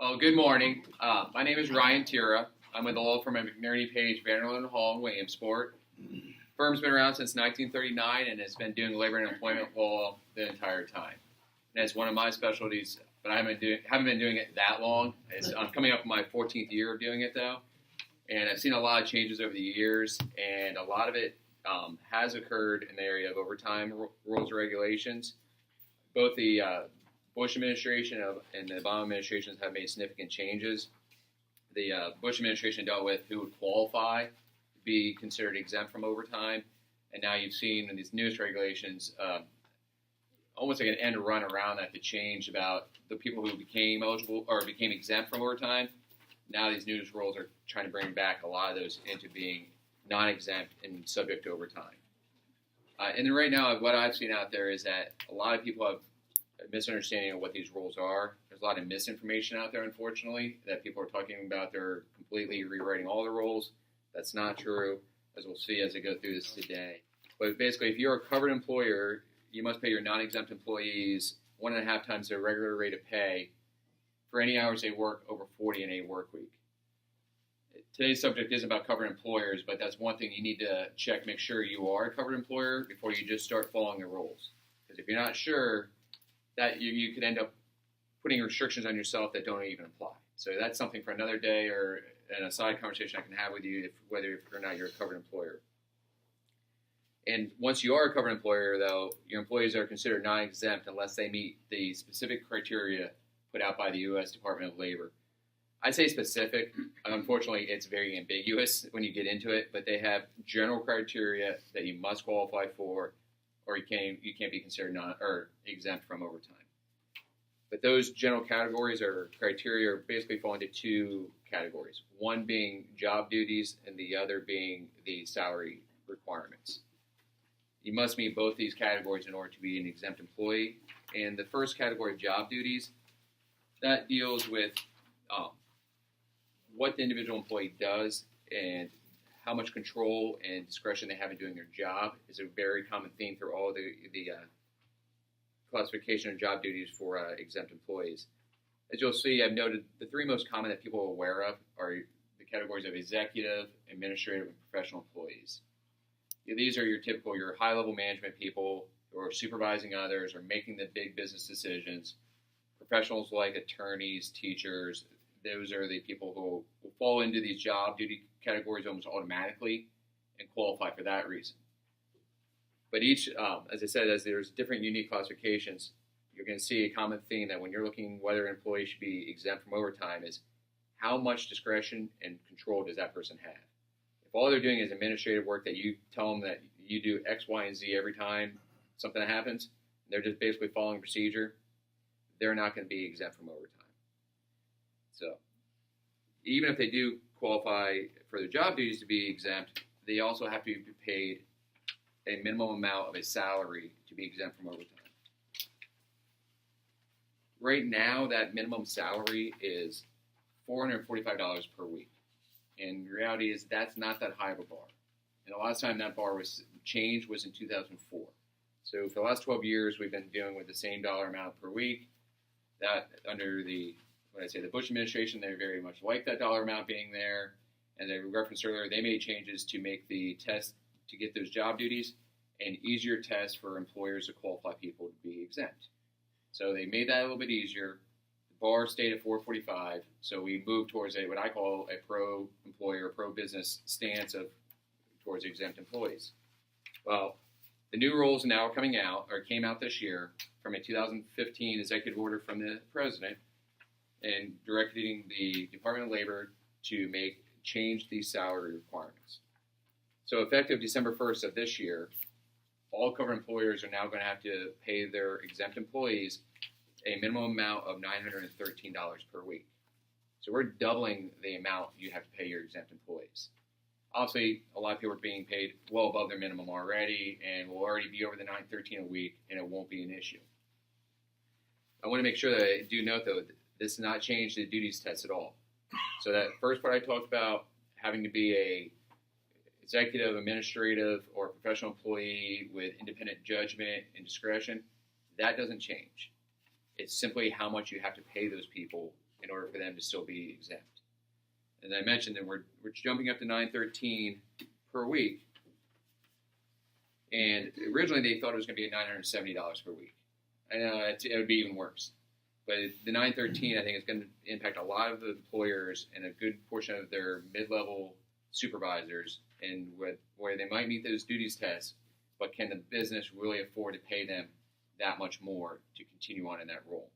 Well, good morning. My name is Ryan Tira. I'm with the law firm at McNerney Page, Vanderlin Hall in Williamsport. Firm's been around since 1939 and has been doing labor and employment law the entire time. And it's one of my specialties, but I haven't been doing it that long. I'm coming up on my 14th year of doing it though, and I've seen a lot of changes over the years, and a lot of it has occurred in the area of overtime rules and regulations. Both the Bush administration and the Obama administrations have made significant changes. The Bush administration dealt with who would qualify to be considered exempt from overtime, and now you've seen in these newest regulations almost like an end run around that to change about the people who became eligible or became exempt from overtime. Now these newest rules are trying to bring back a lot of those into being non-exempt and subject to overtime. And then right now, what I've seen out there is that a lot of people have a misunderstanding of what these rules are. There's a lot of misinformation out there, unfortunately, that people are talking about they're completely rewriting all the rules. That's not true, as we'll see as I go through this today. But basically, if you're a covered employer, you must pay your non-exempt employees 1.5 times their regular rate of pay for any hours they work over 40 in a work week. Today's subject isn't about covered employers, but that's one thing you need to check, make sure you are a covered employer before you just start following the rules. Because if you're not sure, that you could end up putting restrictions on yourself that don't even apply. So that's something for another day or an aside conversation I can have with you, whether or not you're a covered employer. And once you are a covered employer, though, your employees are considered non-exempt unless they meet the specific criteria put out by the U.S. Department of Labor. I say specific. Unfortunately, it's very ambiguous when you get into it, but they have general criteria that you must qualify for, or you can't be considered exempt from overtime. But those general categories or criteria basically fall into 2 categories. One being job duties, and the other being the salary requirements. You must meet both these categories in order to be an exempt employee. And the first category of job duties, that deals with what the individual employee does and how much control and discretion they have in doing their job is a very common theme through all the classification of job duties for exempt employees. As you'll see, I've noted the 3 most common that people are aware of are the categories of executive, administrative, and professional employees. These are your high-level management people who are supervising others or making the big business decisions. Professionals like attorneys, teachers, those are the people who will fall into these job duty categories almost automatically and qualify for that reason. But each, as I said, as there's different unique classifications, you're going to see a common theme that when you're looking whether an employee should be exempt from overtime is how much discretion and control does that person have. If all they're doing is administrative work that you tell them that you do X, Y, and Z every time something happens, they're just basically following procedure, they're not going to be exempt from overtime. So even if they do qualify for their job duties to be exempt, they also have to be paid a minimum amount of a salary to be exempt from overtime. Right now, that minimum salary is $445 per week. And the reality is that's not that high of a bar. And the last time that bar was changed was in 2004. So for the last 12 years, we've been dealing with the same dollar amount per week. That under the Bush administration, they very much like that dollar amount being there. And they referenced earlier, they made changes to make the test to get those job duties an easier test for employers to qualify people to be exempt. So they made that a little bit easier. The bar stayed at 445, so we moved towards what I call a pro-employer, pro-business stance towards exempt employees. Well, the new rules now are came out this year from a 2015 executive order from the president and directing the Department of Labor to change these salary requirements. So effective December 1st of this year, all covered employers are now going to have to pay their exempt employees a minimum amount of $913 per week. So we're doubling the amount you have to pay your exempt employees. Obviously, a lot of people are being paid well above their minimum already and will already be over the $913 a week, and it won't be an issue. I want to make sure that I do note, though, this does not change the duties test at all. So that first part I talked about, having to be a executive, administrative, or professional employee with independent judgment and discretion, that doesn't change. It's simply how much you have to pay those people in order for them to still be exempt. And I mentioned that we're jumping up to $913 per week. And originally they thought it was going to be $970 per week. I know it would be even worse. But the $913, I think, is going to impact a lot of the employers and a good portion of their mid-level supervisors, and where they might meet those duties tests, but can the business really afford to pay them that much more to continue on in that role?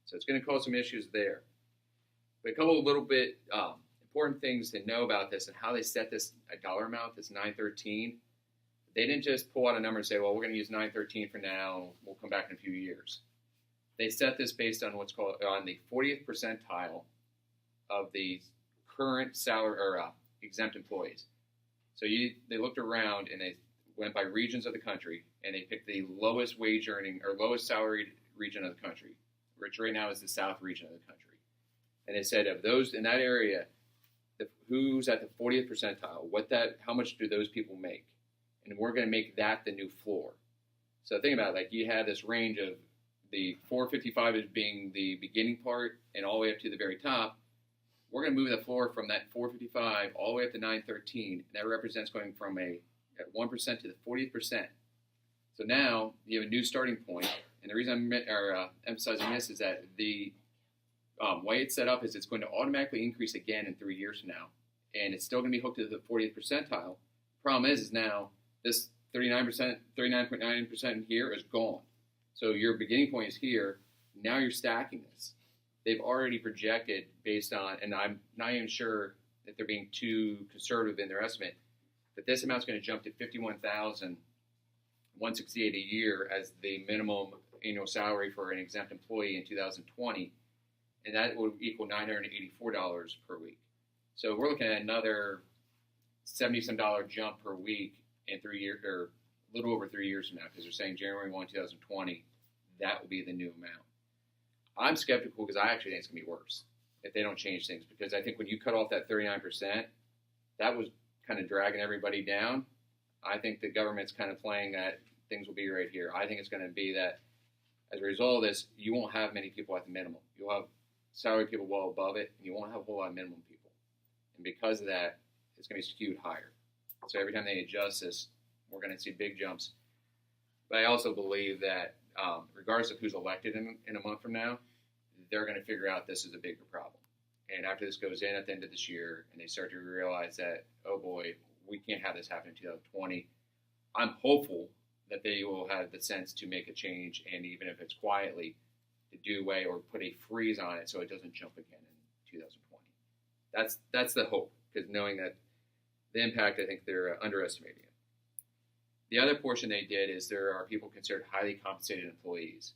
So it's going to cause some issues there. But a couple of little bit important things to know about this and how they set this a dollar amount, this $913. They didn't just pull out a number and say, well, we're going to use $913 for now. We'll come back in a few years. They set this based on what's called on the 40th percentile of the current salary or exempt employees. So they looked around and they went by regions of the country, and they picked the lowest wage earning or lowest salaried region of the country, which right now is the South region of the country. And they said of those in that area, who's at the 40th percentile, how much do those people make? And we're going to make that the new floor. So think about it, like you have this range of the 455 as being the beginning part and all the way up to the very top. We're going to move the floor from that 455 all the way up to 913. And that represents going from at 1% to the 40th percent. So now you have a new starting point. And the reason I'm emphasizing this is that the way it's set up is it's going to automatically increase again in 3 years from now. And it's still going to be hooked to the 40th percentile. Problem is now this 39.9% here is gone. So your beginning point is here. Now you're stacking this. They've already projected based on, and I'm not even sure that they're being too conservative in their estimate, that this amount's going to jump to $51,168 a year as the minimum annual salary for an exempt employee in 2020, and that would equal $984 per week. So we're looking at another $70-some jump per week in 3 years, or a little over 3 years from now, because they're saying January 1, 2020, that will be the new amount. I'm skeptical because I actually think it's going to be worse if they don't change things, because I think when you cut off that 39%, that was kind of dragging everybody down. I think the government's kind of playing that things will be right here. I think it's going to be that as a result of this, you won't have many people at the minimum. You'll have salary people well above it, and you won't have a whole lot of minimum people. And because of that, it's going to be skewed higher. So every time they adjust this, we're going to see big jumps. But I also believe that regardless of who's elected in a month from now, they're going to figure out this is a bigger problem. And after this goes in at the end of this year and they start to realize that, oh boy, we can't have this happen in 2020, I'm hopeful that they will have the sense to make a change, and even if it's quietly, to do away or put a freeze on it so it doesn't jump again in 2020. That's the hope, because knowing that the impact, I think they're underestimating it. The other portion they did is there are people considered highly compensated employees.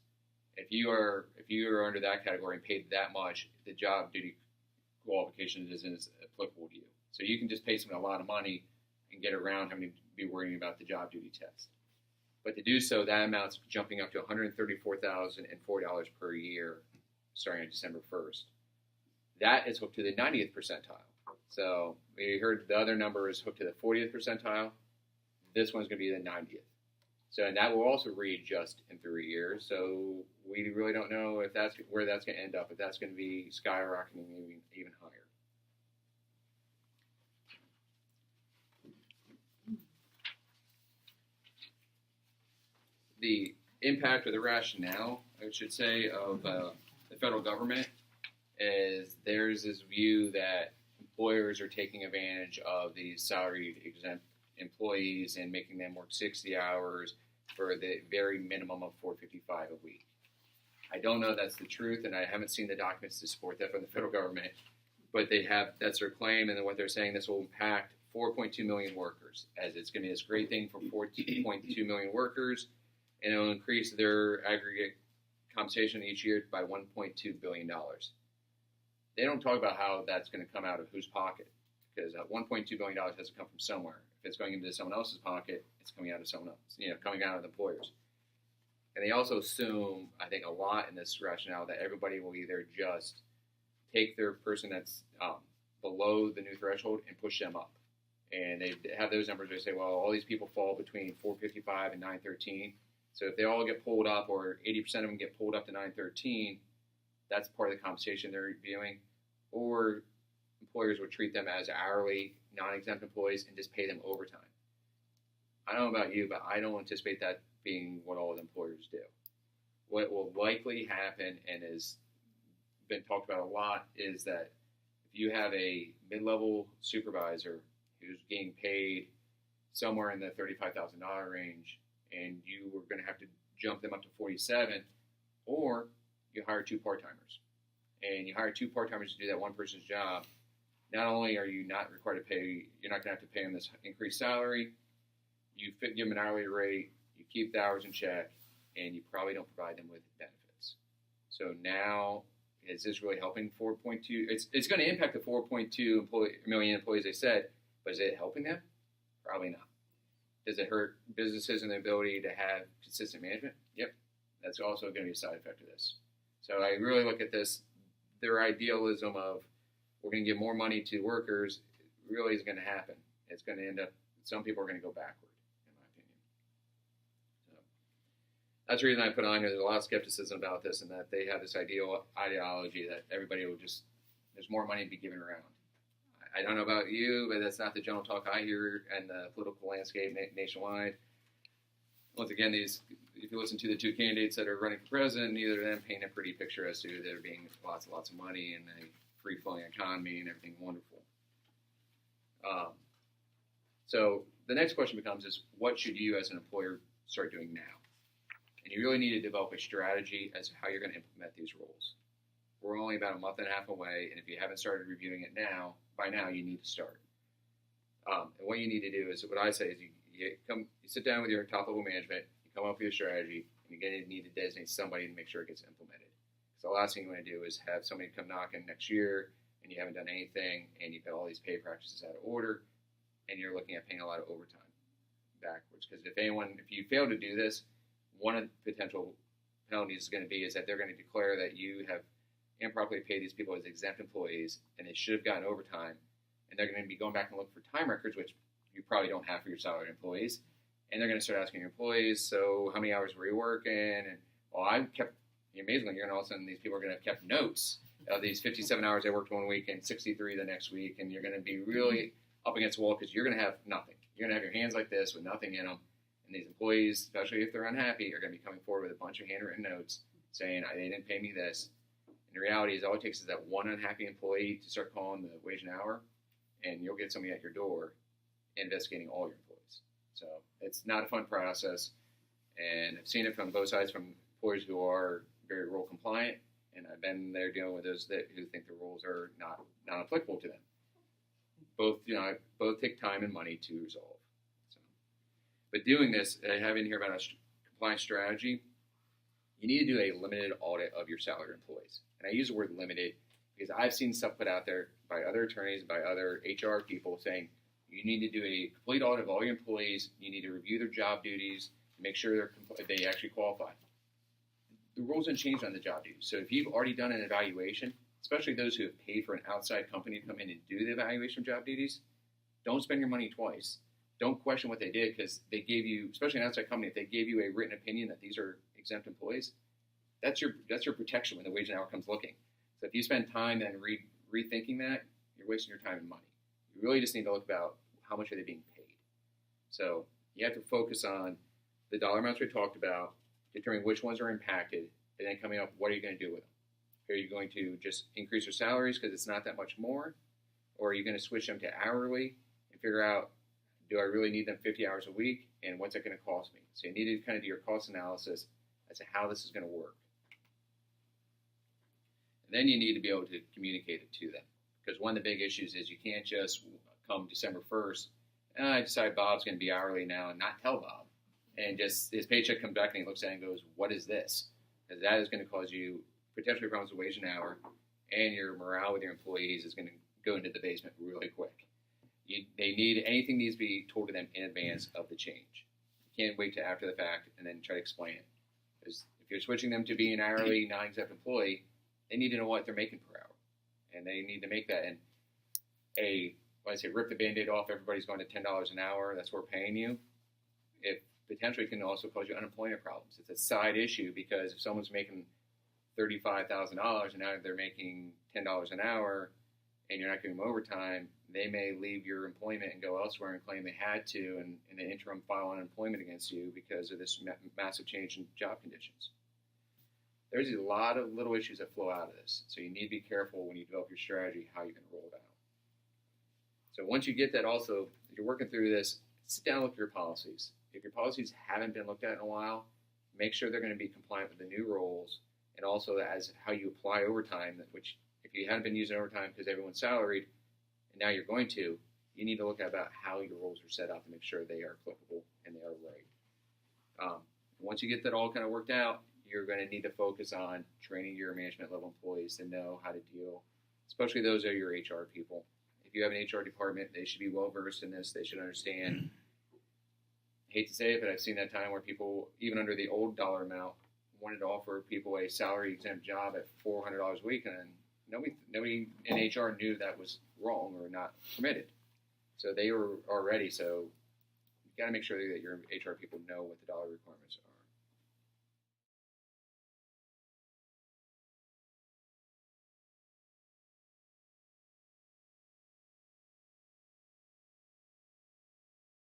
If you are under that category and paid that much, the job duty qualification isn't applicable to you. So you can just pay someone a lot of money and get around having to be worrying about the job duty test. But to do so, that amount's jumping up to $134,004 per year starting on December 1st. That is hooked to the 90th percentile. So we heard the other number is hooked to the 40th percentile. This one's going to be the 90th. So, and that will also readjust in 3 years. So we really don't know if that's where that's going to end up, if that's going to be skyrocketing even higher. The impact or the rationale, I should say, of the federal government is there's this view that employers are taking advantage of these salaried exempt employees and making them work 60 hours for the very minimum of $455 a week. I don't know if that's the truth, and I haven't seen the documents to support that from the federal government, but that's their claim, and then what they're saying, this will impact 4.2 million workers, as it's going to be this great thing for 4.2 million workers, and it will increase their aggregate compensation each year by $1.2 billion. They don't talk about how that's going to come out of whose pocket, because $1.2 billion has to come from somewhere. If it's going into someone else's pocket, it's coming out of someone else, coming out of the employers. And they also assume, I think, a lot in this rationale that everybody will either just take their person that's below the new threshold and push them up. And they have those numbers where they say, well, all these people fall between 455 and 913. So if they all get pulled up, or 80% of them get pulled up to 913, That's part of the compensation they're reviewing. Or employers would treat them as hourly, non-exempt employees and just pay them overtime. I don't know about you, but I don't anticipate that being what all the employers do. What will likely happen, and has been talked about a lot, is that if you have a mid-level supervisor who's getting paid somewhere in the $35,000 range, and you were going to have to jump them up to 47, or you hire two part-timers, and you hire two part-timers to do that one person's job. Not only are you not required to pay, you're not going to have to pay them this increased salary. You give them an hourly rate, you keep the hours in check, and you probably don't provide them with benefits. So now, is this really helping 4.2? It's going to impact the 4.2 million employees, they said, but is it helping them? Probably not. Does it hurt businesses and the ability to have consistent management? Yep. That's also going to be a side effect of this. So I really look at this, their idealism of we're going to give more money to workers really is going to happen. It's going to end up, some people are going to go backward, in my opinion. So that's the reason I put on here. There's a lot of skepticism about this, and that they have this ideology that everybody will just, there's more money to be given around. I don't know about you, but that's not the general talk I hear in the political landscape nationwide. Once again, if you listen to the two candidates that are running for president, neither of them paint a pretty picture as to there being lots and lots of money and a free-flowing economy and everything wonderful. So the next question becomes is, what should you as an employer start doing now? And you really need to develop a strategy as to how you're going to implement these rules. We're only about a month and a half away, and if you haven't started reviewing it now, by now you need to start. And what you need to do is, what I say is you sit down with your top-level management, you come up with your strategy, and you're going to need to designate somebody to make sure it gets implemented. So the last thing you want to do is have somebody come knocking next year, and you haven't done anything, and you've got all these pay practices out of order, and you're looking at paying a lot of overtime backwards. Because if you fail to do this, one of the potential penalties is going to be is that they're going to declare that you have improperly paid these people as exempt employees, and they should have gotten overtime, and they're going to be going back and look for time records, which you probably don't have for your salaried employees, and they're going to start asking your employees, so how many hours were you working? And amazingly, you're going to all of a sudden, these people are going to have kept notes of these 57 hours they worked one week and 63 the next week, and you're going to be really up against the wall because you're going to have nothing. You're going to have your hands like this with nothing in them, and these employees, especially if they're unhappy, are going to be coming forward with a bunch of handwritten notes saying, they didn't pay me this. And the reality is all it takes is that one unhappy employee to start calling the wage and hour, and you'll get somebody at your door investigating all your employees. So it's not a fun process, and I've seen it from both sides, from employers who are very rule compliant, and I've been there dealing with those who think the rules are not applicable to them. Both take time and money to resolve. So, but doing this, I have in here about a compliance strategy. You need to do a limited audit of your salaried employees. And I use the word limited because I've seen stuff put out there by other attorneys, by other HR people saying you need to do a complete audit of all your employees. You need to review their job duties, make sure they actually qualify. The rules haven't changed on the job duties. So if you've already done an evaluation, especially those who have paid for an outside company to come in and do the evaluation of job duties, don't spend your money twice. Don't question what they did because they gave you, especially an outside company, if they gave you a written opinion that these are exempt employees, that's your protection when the wage and hour comes looking. So if you spend time then rethinking that, you're wasting your time and money. You really just need to look about how much are they being paid. So you have to focus on the dollar amounts we talked about, determining which ones are impacted, and then coming up, what are you going to do with them? Are you going to just increase their salaries because it's not that much more? Or are you going to switch them to hourly and figure out, do I really need them 50 hours a week, and what's it going to cost me? So you need to kind of do your cost analysis as to how this is going to work. And then you need to be able to communicate it to them. Because one of the big issues is you can't just come December 1st, I decide Bob's going to be hourly now, and not tell Bob. And just his paycheck comes back and he looks at it and goes, what is this? Because that is going to cause you potentially problems with wage and hour, and your morale with your employees is going to go into the basement really quick. Anything needs to be told to them in advance of the change. You can't wait till after the fact and then try to explain it. Because if you're switching them to being an hourly, non-exempt employee, they need to know what they're making per hour. And they need to make that. And when I say rip the Band-Aid off, everybody's going to $10 an hour, that's what we're paying you. It potentially can also cause you unemployment problems. It's a side issue because if someone's making $35,000 and now they're making $10 an hour and you're not giving them overtime, they may leave your employment and go elsewhere and claim they had to, and in the interim file unemployment against you because of this massive change in job conditions. There's a lot of little issues that flow out of this, so you need to be careful when you develop your strategy how you're going to roll it out. So once you get that, also, if you're working through this, sit down and look at your policies. If your policies haven't been looked at in a while, make sure they're going to be compliant with the new rules, and also as how you apply overtime, which if you haven't been using overtime because everyone's salaried, and now you're going to, you need to look at about how your rules are set up and make sure they are applicable and they are right. Once you get that all kind of worked out, you're going to need to focus on training your management level employees to know how to deal, especially those are your HR people. If you have an HR department, they should be well versed in this. They should understand. I hate to say it, but I've seen that time where people, even under the old dollar amount, wanted to offer people a salary exempt job at $400 a week, and nobody in HR knew that was wrong or not permitted. So they were already. So you got to make sure that your HR people know what the dollar requirements are.